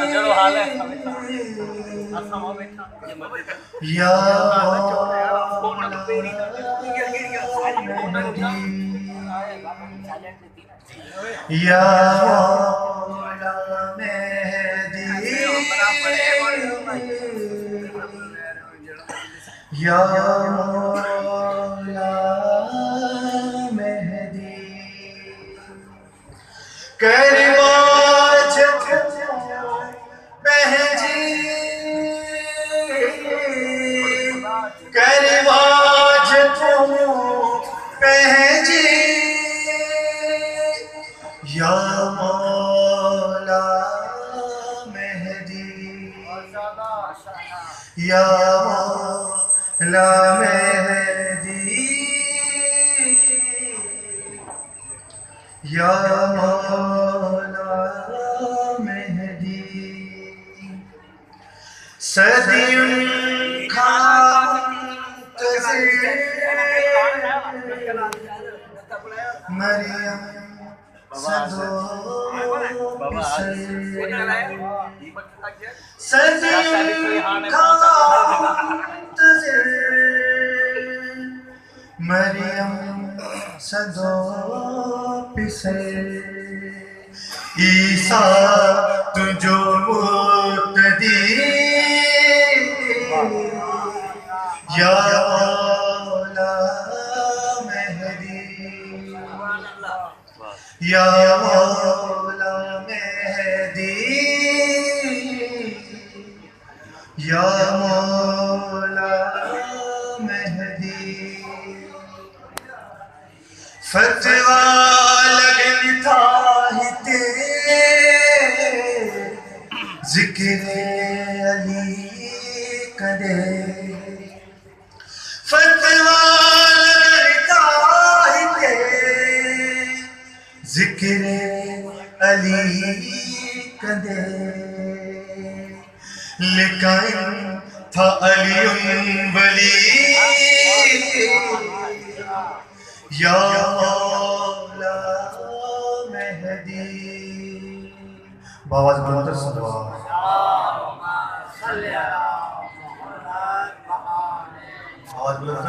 चलो हाल है या या या मेहदी करवाज बहजी करवाज बहजी या मौला मेहदी या मौला मेहदी या मौला मेहदी सदियों का मरियम सदो मरियम सदो पिसे ईसा तुझो मुतदी या मौला मेहदी या मौला मेहदी या मौला मेहदी फतवा लगता ही तेरे जिक्र अली करे फतवा लगता ही तेरे जिक्र अली करे लेकिन था अली वली या मौला मेहदी बाबा बुलंद सल्लल्लाहु आवाज बुलंद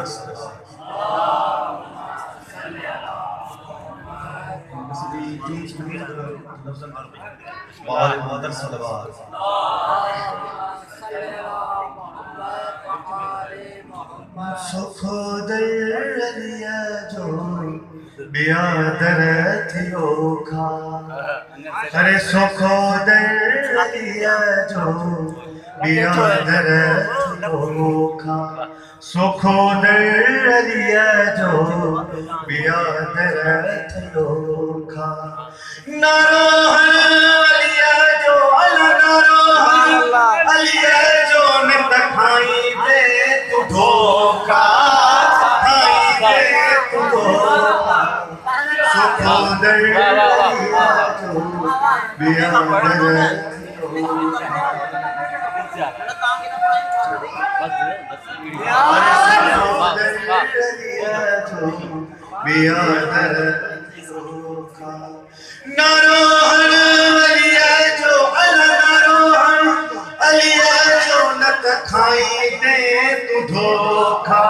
सुखो दरिया जो बियादर थियो खा अरे सुखो दरिया जो बियादर थियो खा सुखो दरिया जो बियादर थियो खा नारोहन अलिया जो नारोहन अलिया जो न तखाई दे तू धोखा खाई दे तू धोखा सुखो दरिया जो बियादर नारोहन अलिया जो नारोहन अलिया जो न खाई दे तू धोखा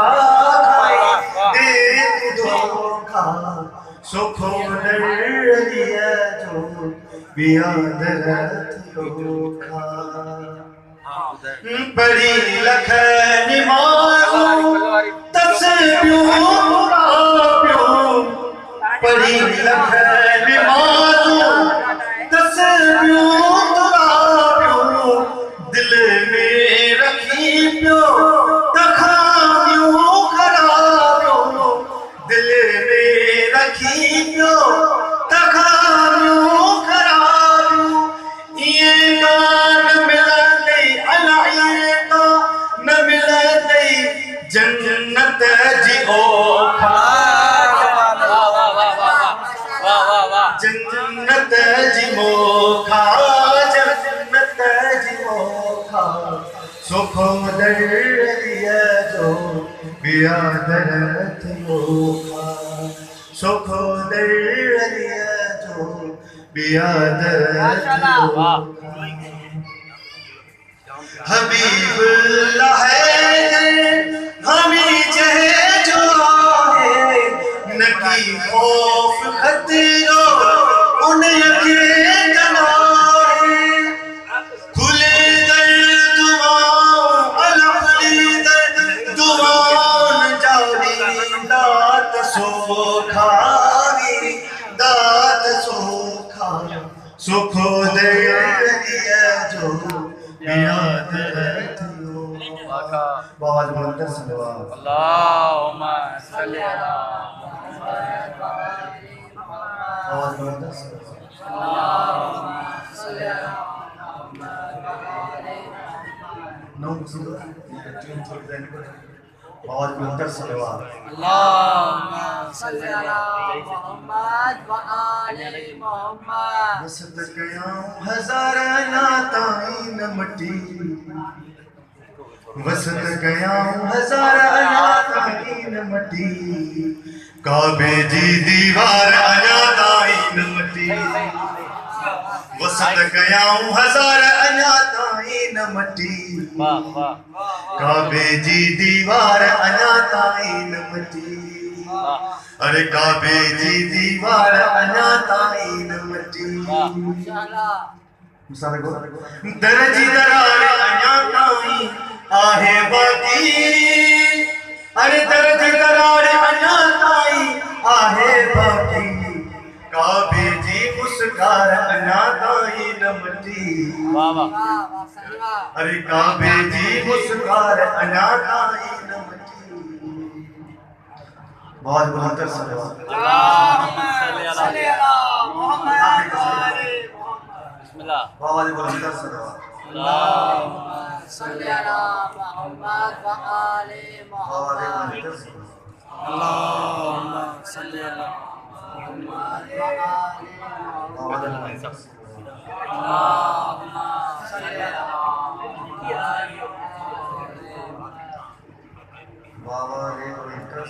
दे तू धोखा सुखो दरिया जो बियादर थियो बड़ी लखन मारो तस्बीहों बड़ी लखन मारो तस्बीहों दिल में रखी पियो तखानियों खराबो दिल में रखी पियो तखानियों खराबो ये गान मिलते अलाइका न मिलते जन्नत जी ओखा जन्नत जी मोखा जन्नत जी मोखा सुखो दरिया बियादत मोखा सुखो दरिया जो बियादत मोखा हबीबुल्लाह है हमी जहे जो है नकी खौफ खतरो उन यके जनाए खुले दर दुआ अला खुले दर दुआन जारी दात सोखावी दात सोखा सुखो दरिया जो बियादत मोखा बाज मंतर सलवात अल्लाहुम्मा सल्ली अला बाज मंतर सलवात अल्लाहुम्मा सल्ली अला नौ सुनो ट्यून थोड़ी देर को बाज मंतर सलवात अल्लाहुम्मा सल्ली अला मुहम्मद व आले मुहम्मद बसत कयां हजार नाताइन मटी वसत कयां हजार नाताइन मटी काबे जी दीवार अना ताइन मटी वसत कयां हजार अना ताइन मटी वाह वाह काबे जी दीवार अना ताइन मटी अरे काबे जी दीवार अना ताइन मटी माशाअल्लाह मिसाल को दरजी दरार अना ताई आहे बाकी अरे दरजी दरार अना ताई आहे बाकी काबे जी मुस्कार अना ताई नमती वाह वाह सही वाह अरे काबे जी मुस्कार अना ताई नमती बहुत बेहतर सलवात अल्लाहुम्मा सल्ली अला मुहम्मद व आले मुहम्मद बिस्मिल्लाह बहुत बेहतर सलवात अल्लाहुम्मा सल्ली अला मुहम्मद व आले बहुत मुहम्मद बेहतर सलवात अल्लाहुम्मा सल्ली अला मुहम्मद व आले बहुत मुहम्मद बेहतर अल्लाहुम्मा सल्ली अला बाबा रे बेहतर